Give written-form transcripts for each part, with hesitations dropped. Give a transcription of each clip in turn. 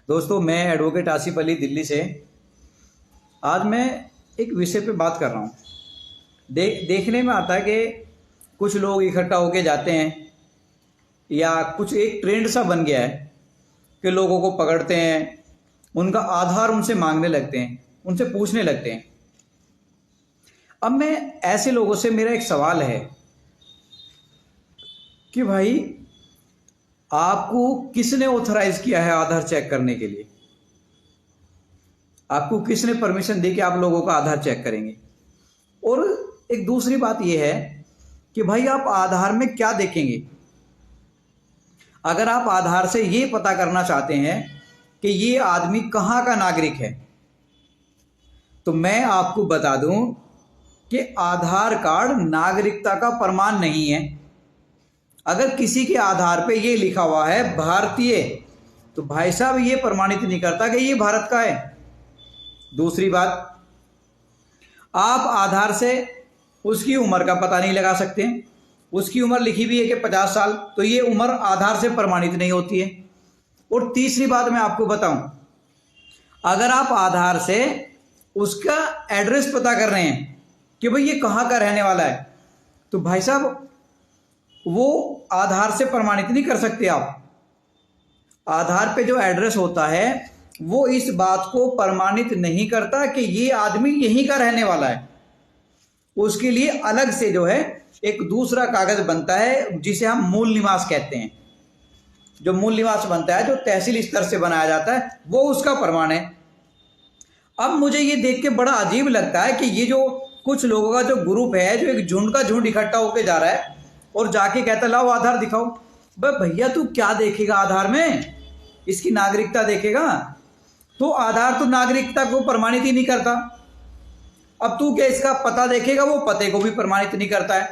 दोस्तों, मैं एडवोकेट आसिफ अली दिल्ली से। आज मैं एक विषय पे बात कर रहा हूँ। देखने में आता है कि कुछ लोग इकट्ठा होके जाते हैं या कुछ एक ट्रेंड सा बन गया है कि लोगों को पकड़ते हैं, उनका आधार उनसे मांगने लगते हैं, उनसे पूछने लगते हैं। अब मैं ऐसे लोगों से मेरा एक सवाल है कि भाई, आपको किसने ऑथराइज किया है आधार चेक करने के लिए? आपको किसने परमिशन दी कि आप लोगों का आधार चेक करेंगे? और एक दूसरी बात यह है कि भाई, आप आधार में क्या देखेंगे? अगर आप आधार से ये पता करना चाहते हैं कि ये आदमी कहाँ का नागरिक है, तो मैं आपको बता दूं कि आधार कार्ड नागरिकता का प्रमाण नहीं है। अगर किसी के आधार पे ये लिखा हुआ है भारतीय, तो भाई साहब, ये प्रमाणित नहीं करता कि ये भारत का है। दूसरी बात, आप आधार से उसकी उम्र का पता नहीं लगा सकते। उसकी उम्र लिखी हुई है कि 50 साल, तो ये उम्र आधार से प्रमाणित नहीं होती है। और तीसरी बात मैं आपको बताऊं, अगर आप आधार से उसका एड्रेस पता कर रहे हैं कि भाई ये कहाँ का रहने वाला है, तो भाई साहब, वो आधार से प्रमाणित नहीं कर सकते आप। आधार पे जो एड्रेस होता है वो इस बात को प्रमाणित नहीं करता कि ये आदमी यहीं का रहने वाला है। उसके लिए अलग से जो है एक दूसरा कागज बनता है जिसे हम मूल निवास कहते हैं। जो मूल निवास बनता है, जो तहसील स्तर से बनाया जाता है, वो उसका प्रमाण है। अब मुझे ये देख के बड़ा अजीब लगता है कि ये जो कुछ लोगों का जो ग्रुप है, जो एक झुंड का झुंड इकट्ठा होकर जा रहा है और जाके कहता लाओ आधार दिखाओ। भैया, तू क्या देखेगा आधार में? इसकी नागरिकता देखेगा? तो आधार तो नागरिकता को प्रमाणित ही नहीं करता। अब तू क्या इसका पता देखेगा? वो पते को भी प्रमाणित नहीं करता है।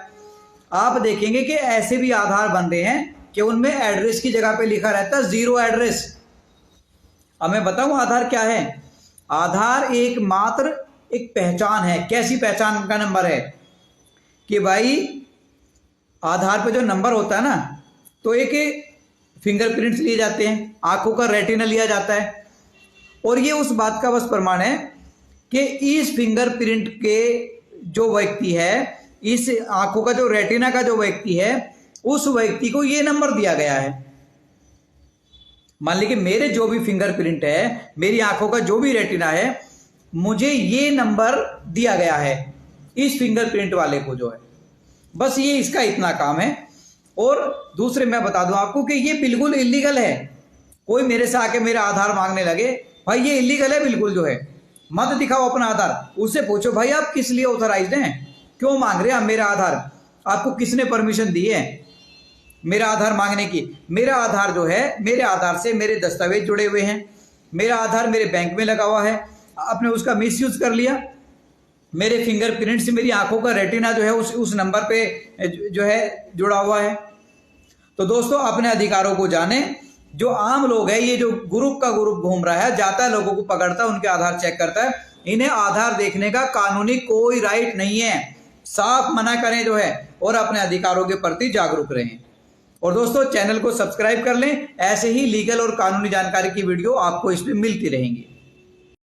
आप देखेंगे कि ऐसे भी आधार बन रहे हैं कि उनमें एड्रेस की जगह पे लिखा रहता है 0 एड्रेस। अब मैं बताऊं आधार क्या है? आधार एकमात्र एक पहचान है। कैसी पहचान का नंबर है कि भाई, आधार पे जो नंबर होता है ना, तो एक फिंगरप्रिंट्स लिए जाते हैं, आंखों का रेटिना लिया जाता है, और ये उस बात का बस प्रमाण है कि इस फिंगरप्रिंट के जो व्यक्ति है, इस आंखों का जो रेटिना का जो व्यक्ति है, उस व्यक्ति को ये नंबर दिया गया है। मान लीजिए मेरे जो भी फिंगरप्रिंट है, मेरी आंखों का जो भी रेटिना है, मुझे ये नंबर दिया गया है इस फिंगरप्रिंट वाले को जो है। बस ये इसका इतना काम है। और दूसरे मैं बता दूं आपको कि ये बिल्कुल इलीगल है। कोई मेरे से आके मेरा आधार मांगने लगे, भाई ये इलीगल है बिल्कुल जो है। मत दिखाओ अपना आधार। उससे पूछो भाई, आप किस लिए ऑथराइज्ड हैं? क्यों मांग रहे हैं आप मेरा आधार? आपको किसने परमिशन दी है मेरा आधार मांगने की? मेरा आधार जो है, मेरे आधार से मेरे दस्तावेज जुड़े हुए हैं। मेरा आधार मेरे बैंक में लगा हुआ है। आपने उसका मिसयूज कर लिया। मेरे फिंगरप्रिंट से मेरी आंखों का रेटिना जो है उस नंबर पे जो है जुड़ा हुआ है। तो दोस्तों, अपने अधिकारों को जाने। जो आम लोग है, ये जो ग्रुप का ग्रुप घूम रहा है, जाता है, लोगों को पकड़ता है, उनके आधार चेक करता है, इन्हें आधार देखने का कानूनी कोई राइट नहीं है। साफ मना करें जो है, और अपने अधिकारों के प्रति जागरूक रहें। और दोस्तों, चैनल को सब्सक्राइब कर लें। ऐसे ही लीगल और कानूनी जानकारी की वीडियो आपको इसमें मिलती रहेंगी।